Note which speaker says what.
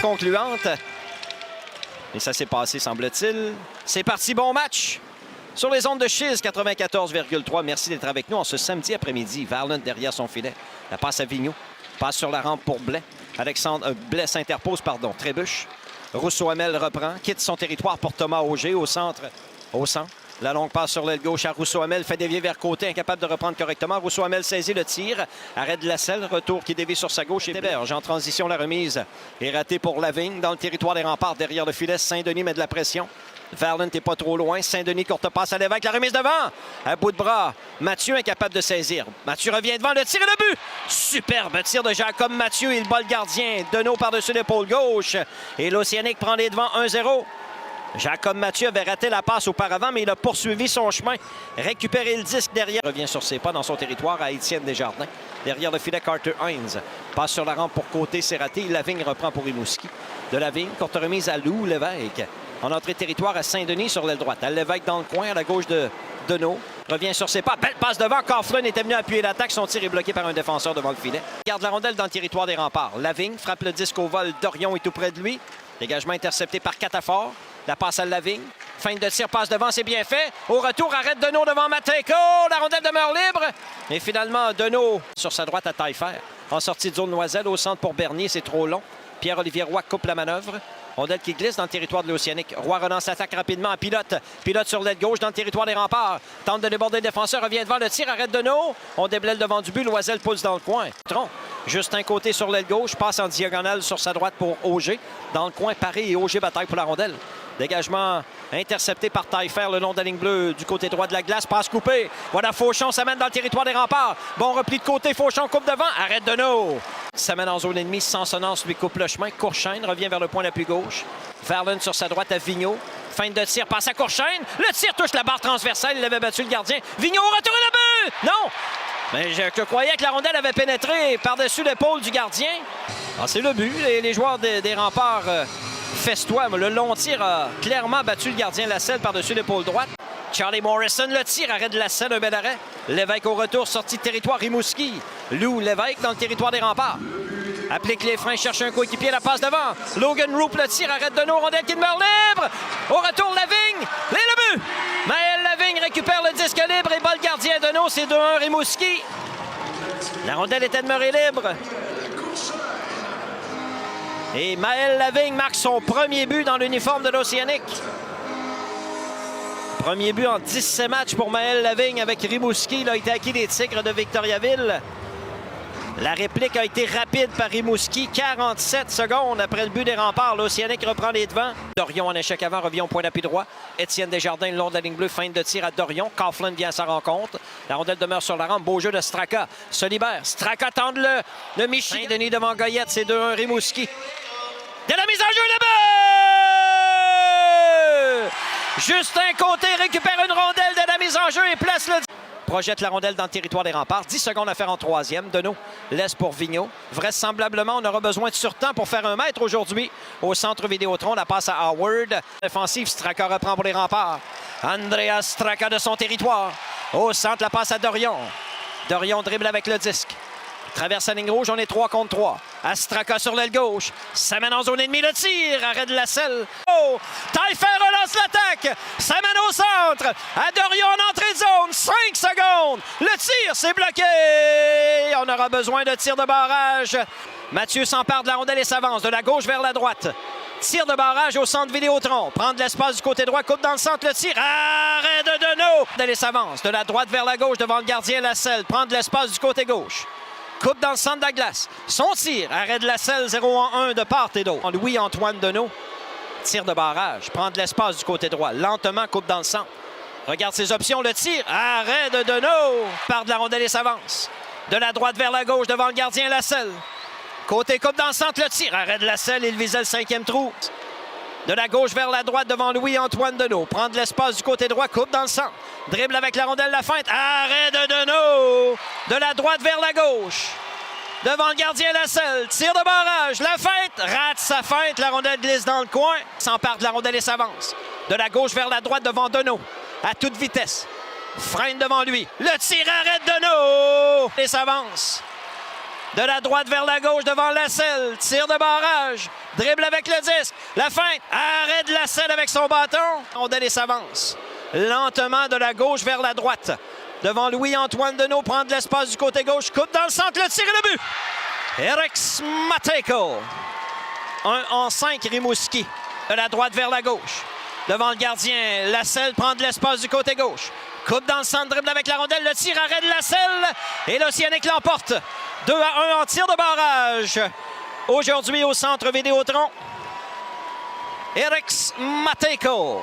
Speaker 1: concluante. Et ça s'est passé, semble-t-il. C'est parti, bon match! Sur les ondes de Chiz 94,3. Merci d'être avec nous en ce samedi après-midi. Varland derrière son filet. La passe à Vigneault. Passe sur la rampe pour Blais. Blais s'interpose, pardon. Trébuche. Rousseau-Hamel reprend. Quitte son territoire pour Thomas Auger au centre. Au centre. La longue passe sur l'aile gauche à Rousseau-Hamel. Fait dévier vers côté. Incapable de reprendre correctement. Rousseau-Hamel saisit le tir. Arrête de la selle. Retour qui dévie sur sa gauche. Et Héberge en transition. La remise est ratée pour Lavigne. Dans le territoire des remparts derrière le filet. Saint-Denis met de la pression. Varland n'est pas trop loin. Saint-Denis, courte passe à l'évêque. La remise devant. À bout de bras. Mathieu incapable de saisir. Mathieu revient devant. Le tir et le but. Superbe tir de Jacob Mathieu. Il bat le gardien. Deneau par-dessus l'épaule gauche. Et l'Océanique prend les devants 1-0. Jacob Mathieu avait raté la passe auparavant, mais il a poursuivi son chemin. Récupéré le disque derrière. Revient sur ses pas dans son territoire à Étienne Desjardins. Derrière le filet, Carter Hines. Passe sur la rampe pour côté, c'est raté. Lavigne reprend pour Rimouski. De Lavigne, courte remise à Lou Lévesque. En entrée de territoire à Saint-Denis sur l'aile droite. À Lévesque dans le coin, à la gauche de Deneau. Revient sur ses pas. Belle passe devant. Coughlin était venu appuyer l'attaque. Son tir est bloqué par un défenseur devant le filet. Garde la rondelle dans le territoire des remparts. Lavigne frappe le disque au vol. Dorion est tout près de lui. Dégagement intercepté par Catafort. La passe à Lavigne. Fin de tir, passe devant, c'est bien fait. Au retour, arrête Deneau devant Mateko. La rondelle demeure libre. Et finalement, Deneau sur sa droite à Taillefer. En sortie de zone Noiselle, au centre pour Bernier, c'est trop long. Pierre-Olivier Roy coupe la manœuvre. Rondelle qui glisse dans le territoire de l'Océanique. Roy relance l'attaque rapidement à Pilote. Pilote sur l'aile gauche dans le territoire des remparts. Tente de déborder le défenseur, revient devant le tir, arrête Deneau. On déblaye devant du but, Loisel pousse dans le coin. Justin côté sur l'aile gauche, passe en diagonale sur sa droite pour Auger. Dans le coin, Paris et Auger bataille pour la rondelle. Dégagement intercepté par Taillefer le long de la ligne bleue du côté droit de la glace. Passe coupée. Voilà Fauchon, ça mène dans le territoire des remparts. Bon repli de côté, Fauchon coupe devant. Arrête Deneau. Ça mène en zone ennemie. Sansonance lui coupe le chemin. Courchaine revient vers le point l'appui gauche. Varland sur sa droite à Vigneault. Fin de tir, passe à Courchaine. Le tir touche la barre transversale. Il avait battu le gardien. Vigneault au retour et le but! Non! Mais je croyais que la rondelle avait pénétré par-dessus l'épaule du gardien. Ah, c'est le but. Les joueurs des remparts festoient. Le long tir a clairement battu le gardien Lasselle par-dessus l'épaule droite. Charlie Morrison, le tir, arrête de Lasselle, un bel arrêt. Lévesque au retour, sortie de territoire, Rimouski. Lou Lévesque dans le territoire des remparts. Applique les freins, cherche un coéquipier, la passe devant. Logan Roop, le tir, arrête de nos rondelle qui demeure libre. Au retour, Lavigne, et le but! Maël Lavigne récupère le disque libre et bat le gardien de nos, c'est 2-1 Rimouski. La rondelle était demeurée libre. Et Maël Lavigne marque son premier but dans l'uniforme de l'Océanique. Premier but en 17 matchs pour Maël Lavigne avec Rimouski. Il a été acquis des Tigres de Victoriaville. La réplique a été rapide par Rimouski. 47 secondes après le but des remparts. L'Océanique reprend les devants. Dorion en échec avant, revient au point d'appui droit. Étienne Desjardins le long de la ligne bleue. Fin de tir à Dorion. Coughlin vient à sa rencontre. La rondelle demeure sur la rampe. Beau jeu de Straka. Se libère. Straka tente le Michigan. Denis devant Goyette. C'est 2-1 Rimouski. De la mise en jeu, le but! Justin Côté récupère une rondelle de la mise en jeu et place le... Projette la rondelle dans le territoire des remparts. 10 secondes à faire en troisième. Deneau laisse pour Vigneault. Vraisemblablement, on aura besoin de surtemps pour faire un mètre aujourd'hui. Au centre Vidéotron, la passe à Howard. Défensive, Straka reprend pour les remparts. Andreas Straka de son territoire. Au centre, la passe à Dorion. Dorion dribble avec le disque. Traverse la ligne rouge, on est 3 contre 3. Straka sur l'aile gauche. Ça mène en zone ennemie, le tir. Arrête de Lasselle. Oh! Taillefer relance l'attaque. Ça mène au centre. À Dorion en entrée de zone. 5 secondes. Le tir, c'est bloqué. On aura besoin de tir de barrage. Mathieu s'empare de la rondelle et s'avance de la gauche vers la droite. Tir de barrage au centre Vidéotron. Prend de l'espace du côté droit, coupe dans le centre, le tir. Arrêt de Deneau. Elle s'avance de la droite vers la gauche devant le gardien Lasselle. Prend de l'espace du côté gauche. Coupe dans le centre de la glace. Son tir. Arrêt de Lasselle, 0-1 de part et d'autre. Louis-Antoine Deneau. Tir de barrage. Prend de l'espace du côté droit. Lentement, coupe dans le centre. Regarde ses options. Le tir. Arrêt de Deneau. Part de la rondelle et s'avance. De la droite vers la gauche devant le gardien Lasselle. Côté coupe dans le centre. Le tir. Arrêt de Lasselle. Il visait le 5e trou. De la gauche vers la droite devant Louis-Antoine Deneau. Prend de l'espace du côté droit. Coupe dans le centre. Dribble avec la rondelle, la feinte. Arrêt de Deneau. De la droite vers la gauche. Devant le gardien Lasselle. Tir de barrage. La feinte. Rate sa feinte. La rondelle glisse dans le coin. S'empare de la rondelle et s'avance. De la gauche vers la droite devant Deneau. À toute vitesse. Freine devant lui. Le tir arrête Deneau. Et s'avance. De la droite vers la gauche devant Lasselle. Tir de barrage. Dribble avec le disque. La feinte. Arrêt de Lasselle avec son bâton. Rondelle s'avance. Lentement de la gauche vers la droite. Devant Louis-Antoine Deneau. Prend de l'espace du côté gauche. Coupe dans le centre. Le tir et le but. Eric Matejko. 1 en 5 Rimouski. De la droite vers la gauche. Devant le gardien. Lasselle prend de l'espace du côté gauche. Coupe dans le centre, dribble avec la rondelle, le tir, arrêt de Lasselle. Et l'Océanique l'emporte. 2-1 en tir de barrage. Aujourd'hui au Centre Vidéotron, Eric Matejko.